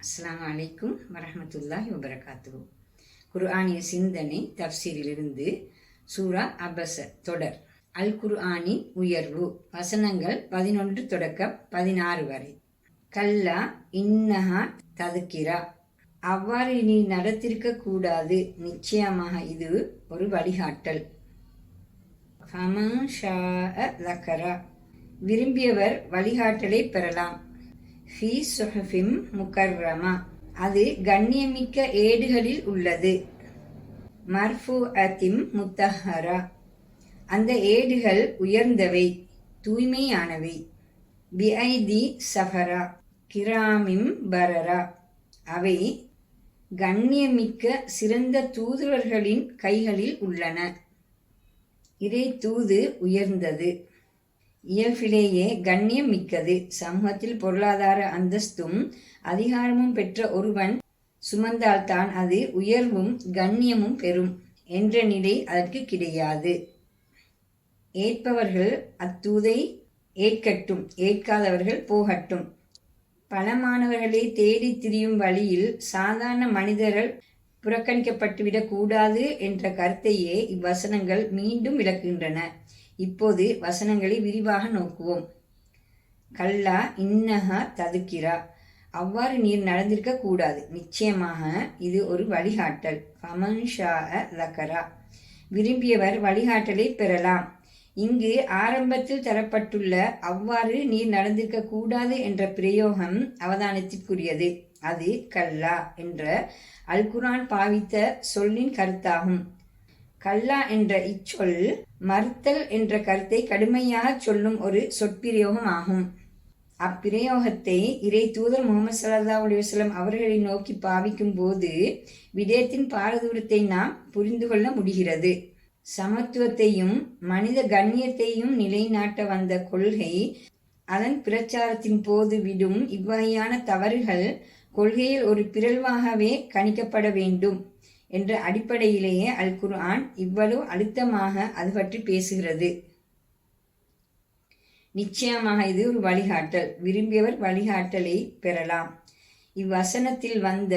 அஸ்ஸலாமு அலைக்கும் வரஹ்மத்துல்லாஹி வபரகாத்துஹு. குர்ஆனிய சிந்தனை தஃப்சீரிலிருந்து சூரா அபஸ தொடர். அல் குர்ஆனின் உயர்வு. வசனங்கள் 11 தொடக்கம் 16 வரை. கல்லா இன்னஹா ததுக்கிரா, அவ்வாறு நீ நடத்திருக்க கூடாது, நிச்சயமாக இது ஒரு வழிகாட்டல். ஃபமன் ஷாஅ லக்கரா, விரும்பியவர் வழிகாட்டலை பெறலாம். ஃபீ சுஹுஃபின் முகர்ரமா, அது கண்ணியமிக்க ஏடுகளில் உள்ளது. மர்ஃபூஅத்தின் முத்தஹரா, அந்த ஏடுகள் உயர்ந்தவை, தூய்மையானவை. பிஐதி சஃபரா கிராமிம் பரரா, அவை கண்ணியமிக்க சிறந்த தூதுவர்களின் கைகளில் உள்ளன. இறை தூது உயர்ந்தது, இயல்பிலேயே கண்ணியம் மிக்கது. சமூகத்தில் பொருளாதார அந்தஸ்தும் அதிகாரமும் பெற்ற ஒருவன் சுமந்தால்தான் அது உயர்வும் கண்ணியமும் பெறும் என்ற நிலை அதற்கு கிடையாது. ஏற்பவர்கள் அத்தூதை ஏற்கட்டும், ஏற்காதவர்கள் போகட்டும். பலமானவர்களை தேடி திரியும் வழியில் சாதாரண மனிதர்கள் புறக்கணிக்கப்பட்டுவிடக் கூடாது என்ற கருத்தையே இவ்வசனங்கள் மீண்டும் விளக்குகின்றன. இப்போது வசனங்களை விரிவாக நோக்குவோம். கல்லா இன்னஹா ததுக்கிரா, அவ்வாறு நீர் நடந்திருக்க கூடாது, நிச்சயமாக இது ஒரு வழிகாட்டல். ஃபமன் ஷாஅ லக்கரா, விரும்பியவர் வழிகாட்டலை பெறலாம். இங்கு ஆரம்பத்தில் தரப்பட்டுள்ள அவ்வாறு நீர் நடந்திருக்க கூடாது என்ற பிரயோகம் அவதானத்திற்குரியது. அது கல்லா என்ற அல் குர்ஆன் பாவித்த சொல்லின் கருத்தாகும். கல்லா என்ற இச்சொல் மறுத்தல் என்ற கருத்தை கடுமையாக சொல்லும் ஒரு சொற்பிரயோகம் ஆகும். அப்பிரயோகத்தை இறை தூதர் முஹம்மது ஸல்லல்லாஹு அலைஹி வஸல்லம் அவர்களை நோக்கி பாவிக்கும் போது விடயத்தின் பாரதூரத்தை நாம் புரிந்து கொள்ள முடிகிறது. சமத்துவத்தையும் மனித கண்ணியத்தையும் நிலைநாட்ட வந்த கொள்கை, அதன் பிரச்சாரத்தின் போது விடும் இவ்வகையான தவறுகள் கொள்கையில் ஒரு பிறழ்வாகவே கணிக்கப்பட வேண்டும் என்ற அடிப்படையிலேயே அல் குர்ஆன் இவ்வளவு அழுத்தமாக அது பற்றி பேசுகிறது. நிச்சயமாக இது ஒரு வழிகாட்டல், விரும்பியவர் வழிகாட்டலை பெறலாம். இவ்வசனத்தில் வந்த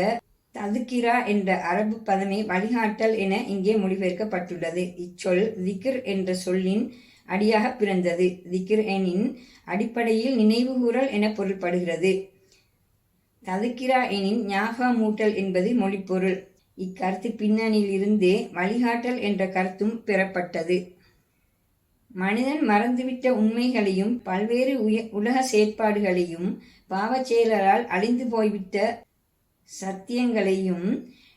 ததுக்கிரா என்ற அரபு பதமே வழிகாட்டல் என இங்கே மொழிபெயர்க்கப்பட்டுள்ளது. இச்சொல் திக்ர் என்ற சொல்லின் அடியாக பிறந்தது. திக்ர் எனின் அடிப்படையில் நினைவுகூறல் என பொருள்படுகிறது. ததுக்கிரா எனின் ஞாபகமூட்டல் என்பது மொழிப்பொருள். இக்கருத்து பின்னணியில் இருந்தே வழிகாட்டல் என்ற கருத்தும் பெறப்பட்டது. மனிதன் மறந்துவிட்ட உண்மைகளையும் பல்வேறு உலக செயற்பாடுகளையும் பாவச் செயலால் அழிந்து போய்விட்ட சத்தியங்களையும்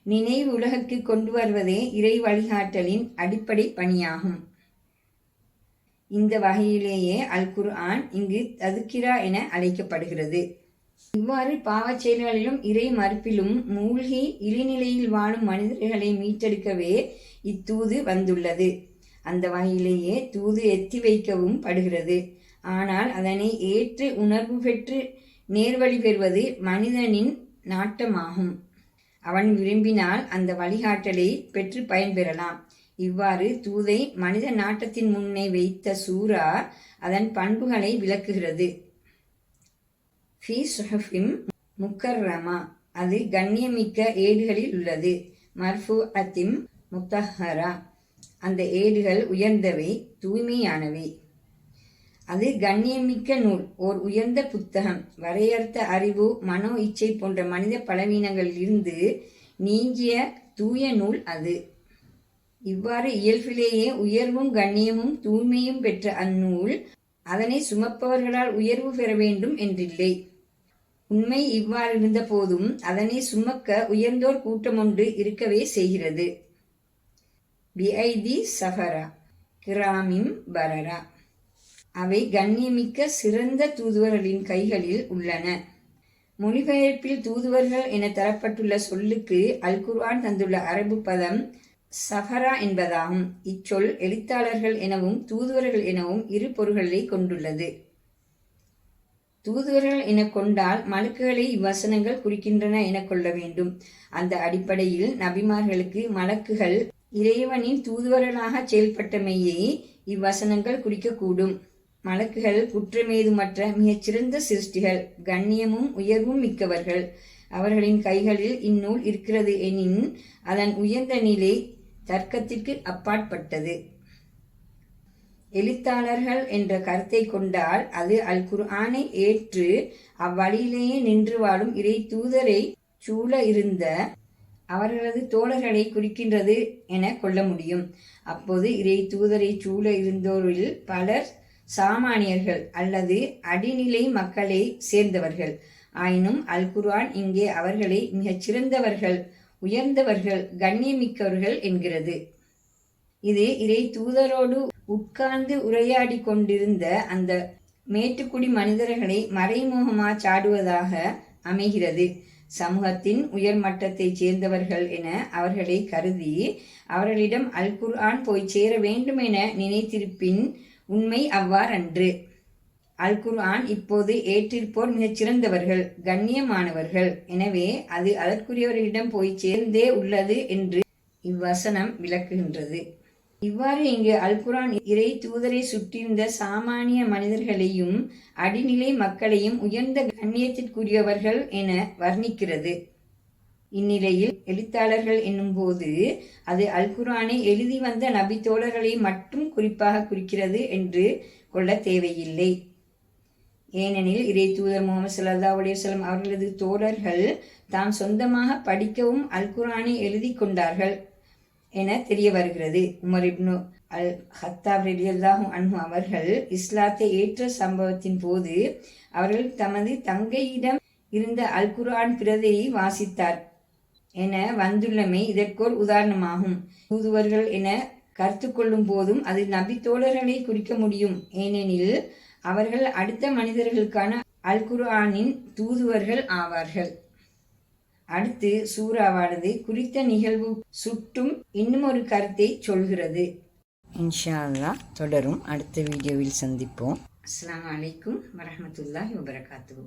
நினைவு உலகுக்கு கொண்டு வருவதே இறை வழிகாட்டலின் அடிப்படை பணியாகும். இந்த வகையிலேயே அல் குர்ஆன் இங்கு ததுக்கிரா என அழைக்கப்படுகிறது. இவ்வாறு பாவச் செயல்களிலும் இறை மறுப்பிலும் மூழ்கி இழிநிலையில் வாழும் மனிதர்களை மீட்டெடுக்கவே இத்தூது வந்துள்ளது. அந்த வகையிலேயே தூது எத்தி வைக்கவும் படுகிறது. ஆனால் அதனை ஏற்று உணர்வு பெற்று நேர்வழி பெறுவது மனிதனின் நாட்டமாகும். அவன் விரும்பினால் அந்த வழிகாட்டலை பெற்று பயன்பெறலாம். இவ்வாறு தூதை மனித நாட்டத்தின் முன்னே வைத்த சூரா அதன் பண்புகளை விளக்குகிறது. ஃபீ சுஹுஃபின் முகர்ரமா, அது கண்ணியமிக்க ஏடுகளில் உள்ளது. மர்ஃபூஅத்தின் முத்தஹரா, அந்த ஏடுகள் உயர்ந்தவை, தூய்மையானவை. அது கண்ணியமிக்க நூல், ஓர் உயர்ந்த புத்தகம். வரையறுத்த அறிவு, மனோ இச்சை போன்ற மனித பலவீனங்களில் இருந்து நீங்கிய தூய நூல் அது. இவ்வாறு இயல்பிலேயே உயர்வும் கண்ணியமும் தூய்மையும் பெற்ற அந்நூல் அதனை சுமப்பவர்களால் உயர்வு பெற வேண்டும் என்றில்லை. உண்மை இவ்வாறு இருந்த போதும் அதனை சுமக்க உயர்ந்தோர் கூட்டம் ஒன்று இருக்கவே செய்கிறது. பிஐதி சஃபரா கிராமிம் பரரா, அவை கண்ணியமிக்க சிறந்த தூதுவர்களின் கைகளில் உள்ளன. மொழிபெயர்ப்பில் தூதுவர்கள் என தரப்பட்டுள்ள சொல்லுக்கு அல் குர்ஆன் தந்துள்ள அரபு பதம் சஃபரா என்பதாகும். இச்சொல் எழுத்தாளர்கள் எனவும் தூதுவர்கள் எனவும் இரு பொருள்களை கொண்டுள்ளது. தூதுவர்கள் என கொண்டால் மலக்குகளை இவ்வசனங்கள் குறிக்கின்றன என கொள்ள வேண்டும். அந்த அடிப்படையில் நபிமார்களுக்கு மலக்குகள் இறைவனின் தூதுவர்களாக செயல்பட்டமையை இவ்வசனங்கள் குறிக்கக்கூடும். மலக்குகள் குற்றமேதுமற்ற மிகச்சிறந்த சிருஷ்டிகள், கண்ணியமும் உயர்வும் மிக்கவர்கள். அவர்களின் கைகளில் இந்நூல் இருக்கிறது எனின் அதன் உயர்ந்த நிலை தர்க்கத்திற்கு அப்பாற்பட்டது. எழுத்தாளர்கள் என்ற கருத்தை கொண்டால் அது அல் குர்ஆனை ஏற்று அவ்வழியிலேயே நின்று வாழும் இறை தூதரை சூழ இருந்த அவர்களது தோழர்களை குறிக்கின்றது என கொள்ள முடியும். அப்போது இறை தூதரை சூழ இருந்தோரில் பலர் சாமானியர்கள் அல்லது அடிநிலை மக்களை சேர்ந்தவர்கள். ஆயினும் அல் குர்ஆன் இங்கே அவர்களை மிகச் சிறந்தவர்கள், உயர்ந்தவர்கள், கண்ணியமிக்கவர்கள் என்கிறது. இது இறை தூதரோடு உட்கார்ந்து உரையாடி கொண்டிருந்த அந்த மேட்டுக்குடி மனிதர்களை மறைமுகமா சாடுவதாக அமைகிறது. சமூகத்தின் உயர் மட்டத்தைச் சேர்ந்தவர்கள் என அவர்களை கருதி அவர்களிடம் அல் குர்ஆன் போய் சேர வேண்டும் என நினைத்திருப்பின் உண்மை அவ்வாறன்று. அல் குர்ஆன் இப்போது ஏற்றிருப்போர் மிகச் சிறந்தவர்கள், கண்ணியமானவர்கள். எனவே அது அதற்குரியவர்களிடம் போய் சேர்ந்தே உள்ளது என்று இவ்வசனம் விளக்குகின்றது. இவ்வாறு இங்கு அல் குர்ஆன் இறை தூதரை சுற்றியிருந்த சாமானிய மனிதர்களையும் அடிநிலை மக்களையும் உயர்ந்த கண்ணியத்திற்குரியவர்கள் என வர்ணிக்கிறது. இந்நிலையில் எழுத்தாளர்கள் என்னும்போது அது அல் குர்ஆனை எழுதி வந்த நபி தோழர்களை மட்டும் குறிப்பாக குறிக்கிறது என்று கொள்ள தேவையில்லை. ஏனெனில் இறை தூதர் முகமது ஸல்லல்லாஹு அலைஹி வஸல்லம் அவர்களது தோழர்கள் தாம் சொந்தமாக படிக்கவும் அல் குர்ஆனை எழுதி கொண்டார்கள் என தெரிய வருகிறது. உமர் இப்னு அல் ஹத்தாப் ரலியல்லாஹு அன்ஹு அவர்கள் இஸ்லாத்தை ஏற்ற சம்பவத்தின் போது அவர்கள் தமது தங்கையிடம் இருந்த அல் குர்ஆன் பிரதியை வாசித்தார் என வந்துள்ளமை இதற்கோர் உதாரணமாகும். தூதுவர்கள் என கருத்து கொள்ளும் போதும் அது நபி தோழர்களை குறிக்க முடியும். ஏனெனில் அவர்கள் அடுத்த மனிதர்களுக்கான அல் குர்ஆனின் தூதுவர்கள் ஆவார்கள். அடுத்து சூராவானது குறித்த நிகழ்வு சுட்டும் இன்னும் ஒரு கருத்தை சொல்கிறது. இன்ஷா அல்லாஹ் தொடரும். அடுத்த வீடியோவில் சந்திப்போம். அஸ்ஸலாமு அலைக்கும் வரஹ்மத்துல்லாஹி வபரகாத்துஹு.